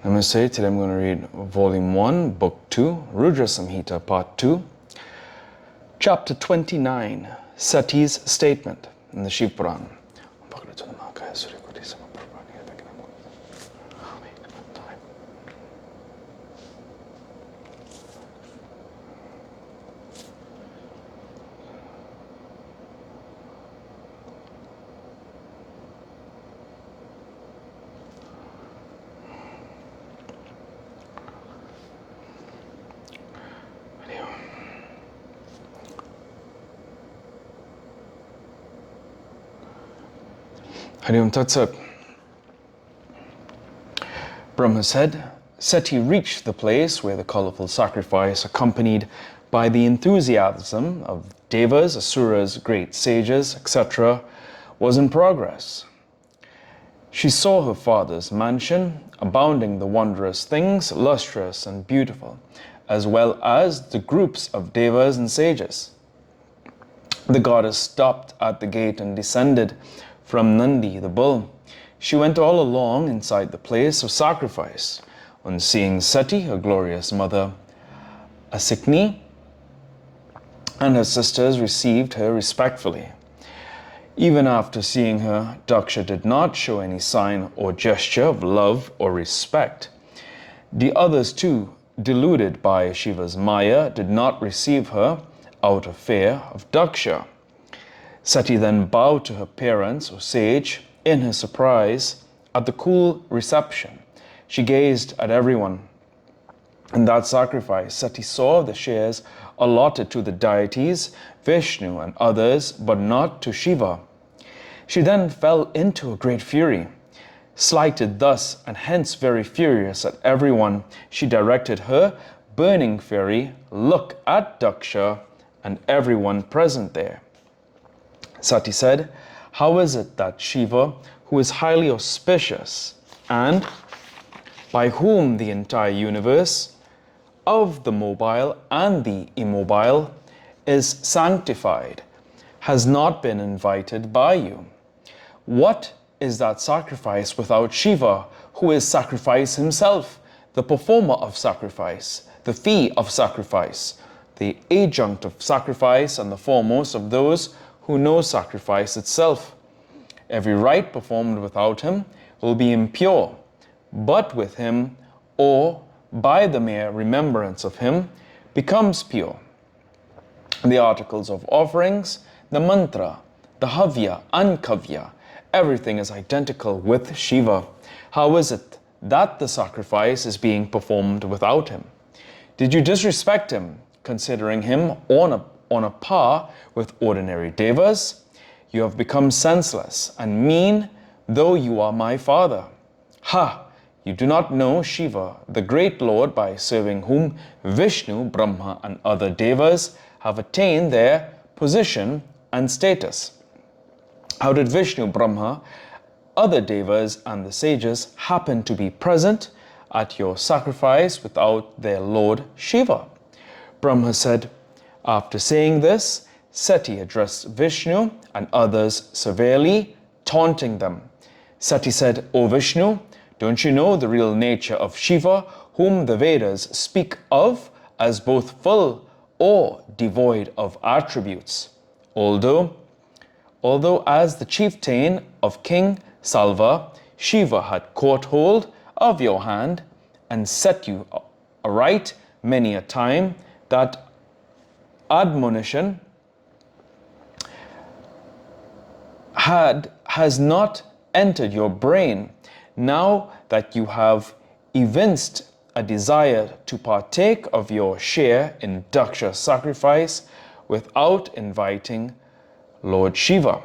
Namaste. Today I'm going to read Volume 1, Book 2, Rudra Samhita, Part 2, Chapter 29, Sati's Statement in the Shiva Puran. Hariom Tatsat. Brahma said, Sati reached the place where the colorful sacrifice, accompanied by the enthusiasm of devas, asuras, great sages, etc., was in progress. She saw her father's mansion, abounding the wondrous things, lustrous and beautiful, as well as the groups of devas and sages. The goddess stopped at the gate and descended from Nandi, the bull. She went all along inside the place of sacrifice. On seeing Sati, her glorious mother, Asikni, and her sisters received her respectfully. Even after seeing her, Daksha did not show any sign or gesture of love or respect. The others too, deluded by Shiva's Maya, did not receive her out of fear of Daksha. Sati then bowed to her parents or sage in her surprise at the cool reception. She gazed at everyone. In that sacrifice, Sati saw the shares allotted to the deities, Vishnu and others, but not to Shiva. She then fell into a great fury. Slighted thus, and hence very furious at everyone, she directed her burning fury look at Daksha and everyone present there. Sati said, how is it that Shiva, who is highly auspicious and by whom the entire universe of the mobile and the immobile is sanctified, has not been invited by you? What is that sacrifice without Shiva, who is sacrifice himself, the performer of sacrifice, the fee of sacrifice, the adjunct of sacrifice, and the foremost of those who know sacrifice itself? Every rite performed without him will be impure, but with him, or by the mere remembrance of him, becomes pure. The articles of offerings, the mantra, the havya, and kavya, everything is identical with Shiva. How is it that the sacrifice is being performed without him? Did you disrespect him, considering him on a par with ordinary devas? You have become senseless and mean, though you are my father. Ha! You do not know Shiva, the great Lord, by serving whom Vishnu, Brahma, and other devas have attained their position and status. How did Vishnu, Brahma, other devas, and the sages happen to be present at your sacrifice without their Lord Shiva? Brahma said, after saying this, Sati addressed Vishnu and others severely, taunting them. Sati said, O Vishnu, don't you know the real nature of Shiva, whom the Vedas speak of as both full or devoid of attributes? Although as the chieftain of King Salva, Shiva had caught hold of your hand and set you aright many a time, that admonition has not entered your brain. Now that you have evinced a desire to partake of your share in Daksha's sacrifice without inviting Lord Shiva.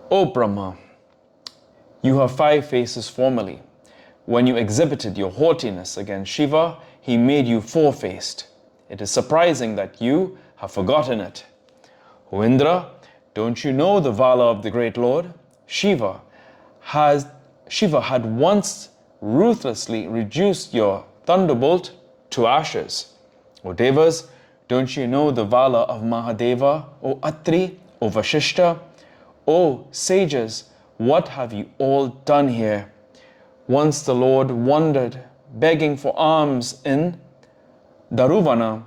O Brahma, you have 5 faces formerly. When you exhibited your haughtiness against Shiva, he made you 4-faced. It is surprising that you have forgotten it. O Indra, don't you know the valor of the great Lord? Shiva had once ruthlessly reduced your thunderbolt to ashes. O Devas, don't you know the valor of Mahadeva? O Atri, O Vashishta, O sages, What have you all done here? Once the Lord wandered, begging for alms in Daruvana.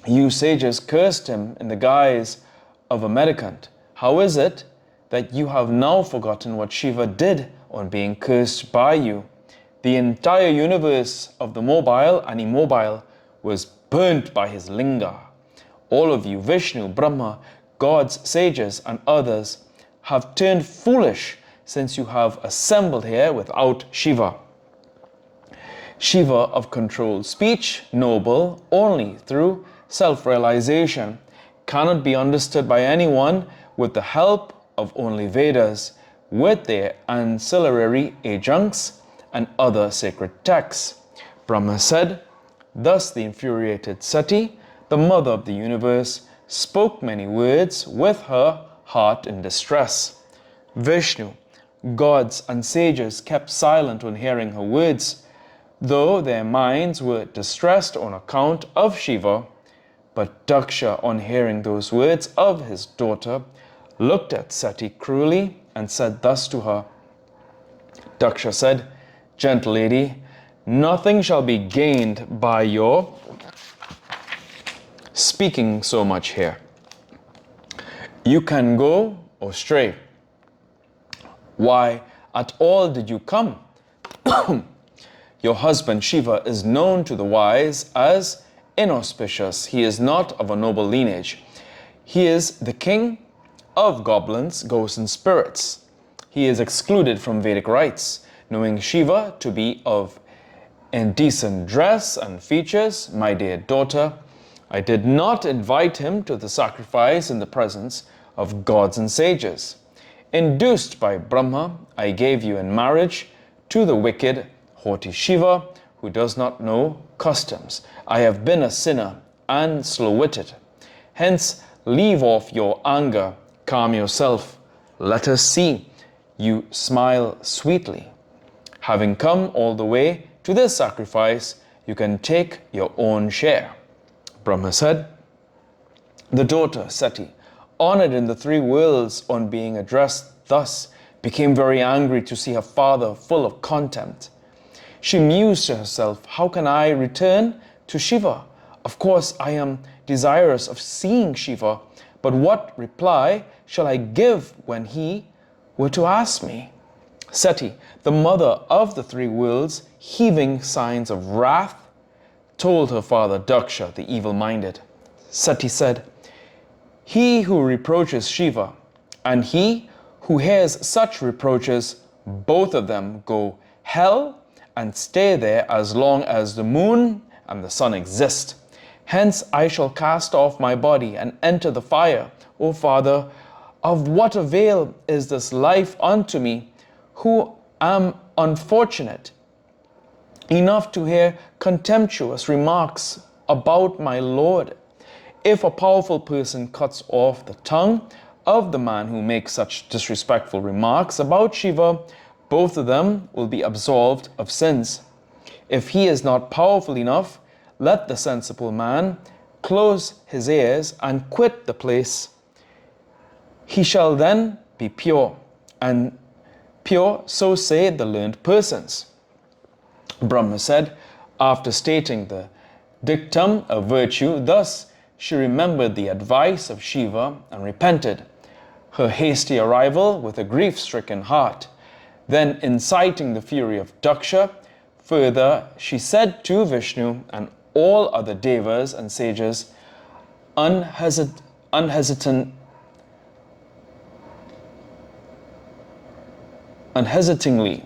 You sages cursed him in the guise of a mendicant. How is it that you have now forgotten what Shiva did on being cursed by you? The entire universe of the mobile and immobile was burnt by his linga. All of you, Vishnu, Brahma, gods, sages, and others, have turned foolish since you have assembled here without Shiva. Shiva of controlled speech, noble only through self-realization, cannot be understood by anyone with the help of only Vedas, with their ancillary adjuncts and other sacred texts. Brahma said, thus the infuriated Sati, the mother of the universe, spoke many words with her heart in distress. Vishnu, gods and sages kept silent on hearing her words, though their minds were distressed on account of Shiva. But Daksha, on hearing those words of his daughter, looked at Sati cruelly and said thus to her. Daksha said, gentle lady, nothing shall be gained by your speaking so much here. You can go or stray. Why at all did you come? Your husband Shiva is known to the wise as inauspicious. He is not of a noble lineage. He is the king of goblins, ghosts, and spirits. He is excluded from Vedic rites, knowing Shiva to be of indecent dress and features. My dear daughter, I did not invite him to the sacrifice in the presence of gods and sages. Induced by Brahma, I gave you in marriage to the wicked, haughty Shiva, who does not know customs. I have been a sinner and slow-witted. Hence, leave off your anger, calm yourself. Let us see you smile sweetly. Having come all the way to this sacrifice, you can take your own share. Brahma said, the daughter, Sati, honored in the three worlds on being addressed thus, became very angry to see her father full of contempt. She mused to herself, how can I return to Shiva? Of course, I am desirous of seeing Shiva, but what reply shall I give when he were to ask me? Sati, the mother of the three worlds, heaving signs of wrath, told her father Daksha, the evil-minded. Sati said, he who reproaches Shiva and he who hears such reproaches, both of them go hell and stay there as long as the moon and the sun exist. Hence I shall cast off my body and enter the fire. O Father, of what avail is this life unto me, who am unfortunate enough to hear contemptuous remarks about my Lord? If a powerful person cuts off the tongue of the man who makes such disrespectful remarks about Shiva, both of them will be absolved of sins. If he is not powerful enough, let the sensible man close his ears and quit the place. He shall then be pure, and pure, so say the learned persons. Brahma said, after stating the dictum of virtue, thus she remembered the advice of Shiva and repented her hasty arrival with a grief-stricken heart. Then, inciting the fury of Daksha, further she said to Vishnu and all other devas and sages, unhesitatingly,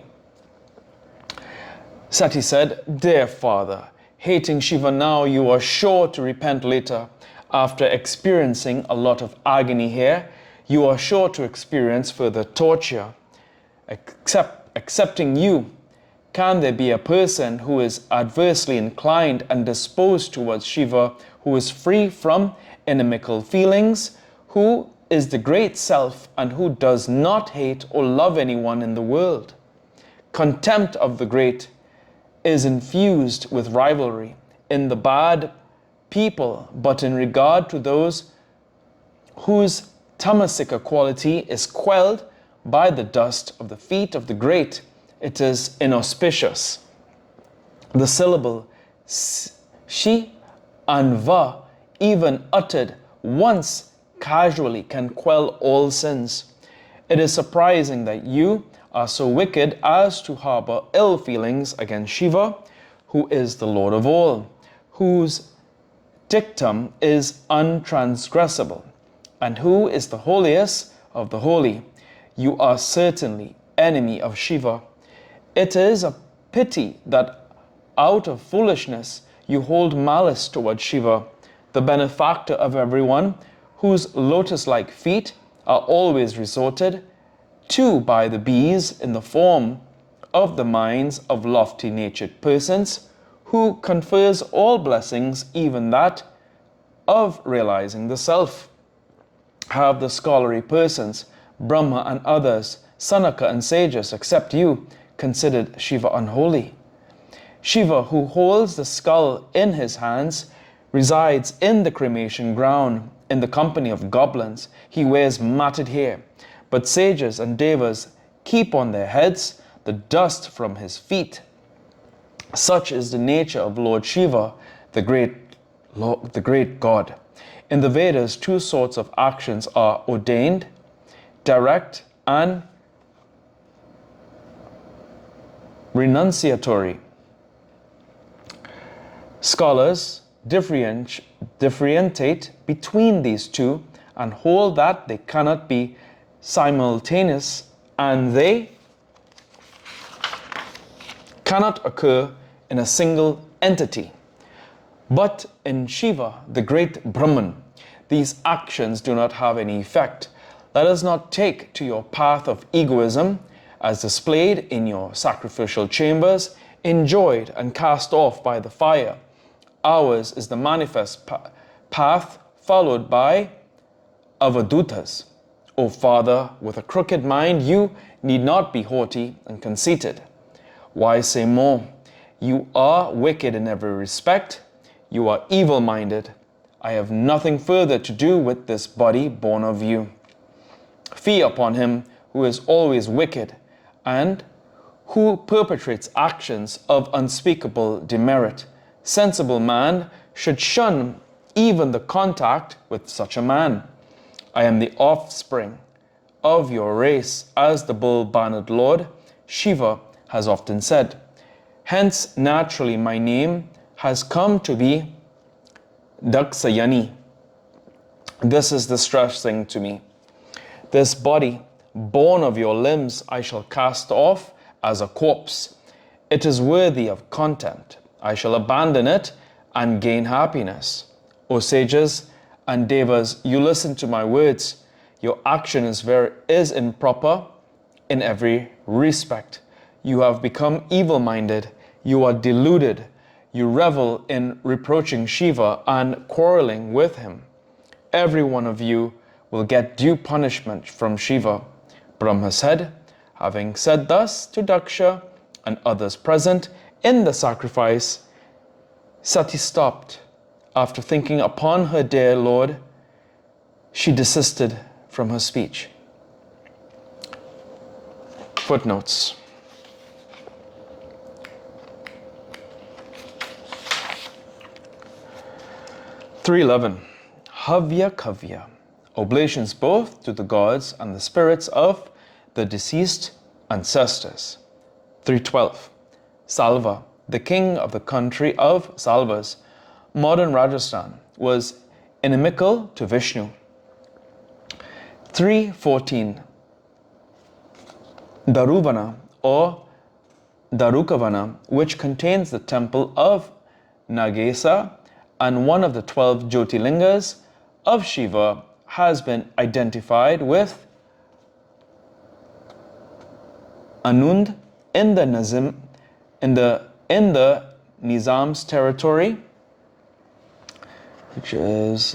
Sati said, dear father, hating Shiva now, you are sure to repent later. After experiencing a lot of agony here, you are sure to experience further torture. Excepting you, can there be a person who is adversely inclined and disposed towards Shiva, who is free from inimical feelings, who is the great self and who does not hate or love anyone in the world? Contempt of the great is infused with rivalry in the bad people, but in regard to those whose tamasika quality is quelled by the dust of the feet of the great, it is inauspicious. The syllable shi and va, even uttered once casually, can quell all sins. It is surprising that you are so wicked as to harbor ill feelings against Shiva, who is the Lord of all, whose dictum is untransgressible, and who is the holiest of the holy. You are certainly enemy of Shiva. It is a pity that out of foolishness you hold malice toward Shiva, the benefactor of everyone, whose lotus-like feet are always resorted to by the bees in the form of the minds of lofty-natured persons, who confers all blessings, even that of realizing the self. Have the scholarly persons, Brahma and others, Sanaka and sages, except you, considered Shiva unholy? Shiva, who holds the skull in his hands, resides in the cremation ground, in the company of goblins. He wears matted hair, but sages and devas keep on their heads the dust from his feet. Such is the nature of Lord Shiva, the great God. In the Vedas, two sorts of actions are ordained, direct and renunciatory. Scholars differentiate between these two and hold that they cannot be simultaneous, and they cannot occur in a single entity. But in Shiva, the great Brahman, these actions do not have any effect. Let us not take to your path of egoism, as displayed in your sacrificial chambers, enjoyed and cast off by the fire. Ours is the manifest path followed by avadutas. O Father, with a crooked mind, you need not be haughty and conceited. Why say more? You are wicked in every respect. You are evil-minded. I have nothing further to do with this body born of you. Fie upon him who is always wicked and who perpetrates actions of unspeakable demerit. Sensible man should shun even the contact with such a man. I am the offspring of your race, as the bull-bannered Lord Shiva has often said. Hence, naturally, my name has come to be Daksayani. This is distressing to me. This body, born of your limbs, I shall cast off as a corpse. It is worthy of contempt. I shall abandon it and gain happiness. O sages and devas, you listen to my words. Your action is improper in every respect. You have become evil-minded. You are deluded. You revel in reproaching Shiva and quarreling with him. Every one of you will get due punishment from Shiva. Brahma said, having said thus to Daksha and others present in the sacrifice, Sati stopped. After thinking upon her dear Lord, she desisted from her speech. Footnotes. (311) Havya Kavya, oblations both to the gods and the spirits of the deceased ancestors. 312. Salva, the king of the country of Salvas, modern Rajasthan, was inimical to Vishnu. 314. Daruvana or Darukavana, which contains the temple of Nagesa and one of the 12 Jyotirlingas of Shiva, has been identified with Anund in the Nizam's territory, which is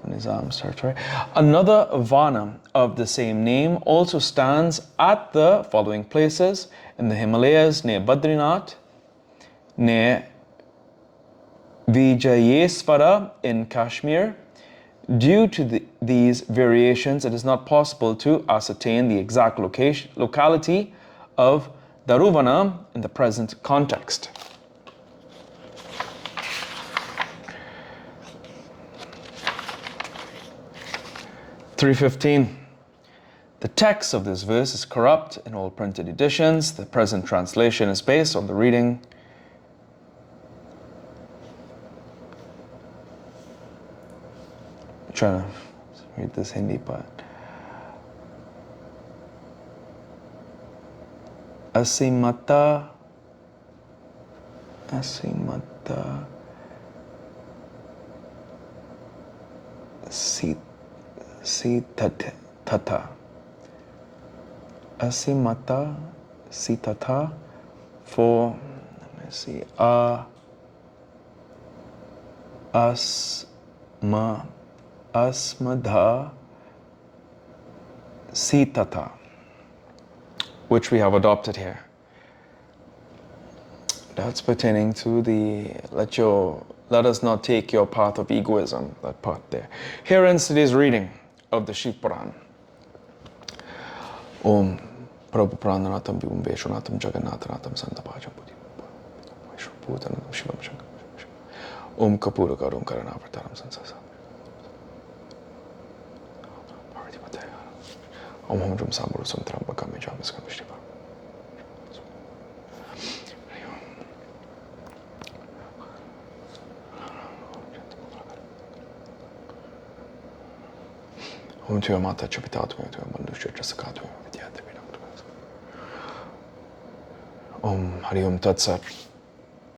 Nizam's territory. Another Vana of the same name also stands at the following places: in the Himalayas near Badrinath, near Vijayeswara in Kashmir, Due to these variations, it is not possible to ascertain the exact locality of Daruvana in the present context. (315) The text of this verse is corrupt in all printed editions. The present translation is based on the reading I'm trying to read this Hindi part. Asimata Sitata. Asimata Sitata for, let me see, Asmadha Sitata, which we have adopted here. That's pertaining to the let us not take your path of egoism, that part there. Here ends today's reading of the Shiva Puran. Om Prabhu Prananatam Vibhum Veshwanatam Jagannatanatam Santapajam Buddhi Bhutanam Shivam Shankam Om Kapura Karum Karanavataram Sansasa Om Hum Drum Samburu Santram Bakami Jamiskam Shiva. Om Tuya Mata Chapitatu Tuya Bandusha Jasakatu Vidyata Vidam. Om Hari Om Tat Sat.